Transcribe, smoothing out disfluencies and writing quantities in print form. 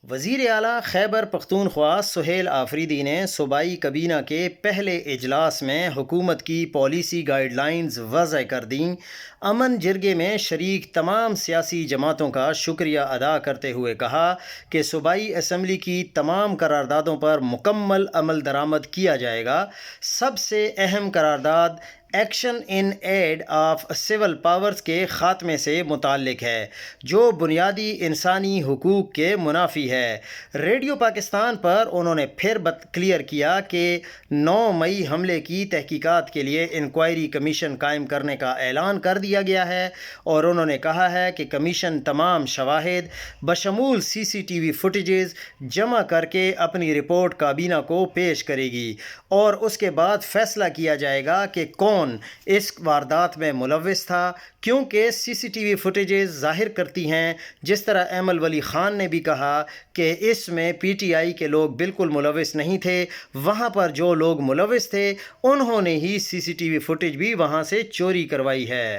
وزیر اعلیٰ خیبر پختونخوا سہیل آفریدی نے صوبائی کابینہ کے پہلے اجلاس میں حکومت کی پالیسی گائیڈ لائنز وضع کر دیں۔ امن جرگے میں شریک تمام سیاسی جماعتوں کا شکریہ ادا کرتے ہوئے کہا کہ صوبائی اسمبلی کی تمام قراردادوں پر مکمل عمل درآمد کیا جائے گا۔ سب سے اہم قرارداد action in aid of civil powers کے خاتمے سے متعلق ہے، جو بنیادی انسانی حقوق کے منافی ہے۔ ریڈیو پاکستان پر انہوں نے پھر کلیئر کیا کہ 9 مئی حملے کی تحقیقات کے لیے انکوائری کمیشن قائم کرنے کا اعلان کر دیا گیا ہے، اور انہوں نے کہا ہے کہ کمیشن تمام شواہد بشمول سی سی ٹی وی فوٹیجز جمع کر کے اپنی رپورٹ کابینہ کو پیش کرے گی، اور اس کے بعد فیصلہ کیا جائے گا کہ کون اس واردات میں ملوث تھا، کیونکہ سی سی ٹی وی فوٹیجز ظاہر کرتی ہیں، جس طرح ایمل ولی خان نے بھی کہا کہ اس میں پی ٹی آئی کے لوگ بالکل ملوث نہیں تھے، وہاں پر جو لوگ ملوث تھے انہوں نے ہی سی سی ٹی وی فوٹیج بھی وہاں سے چوری کروائی ہے۔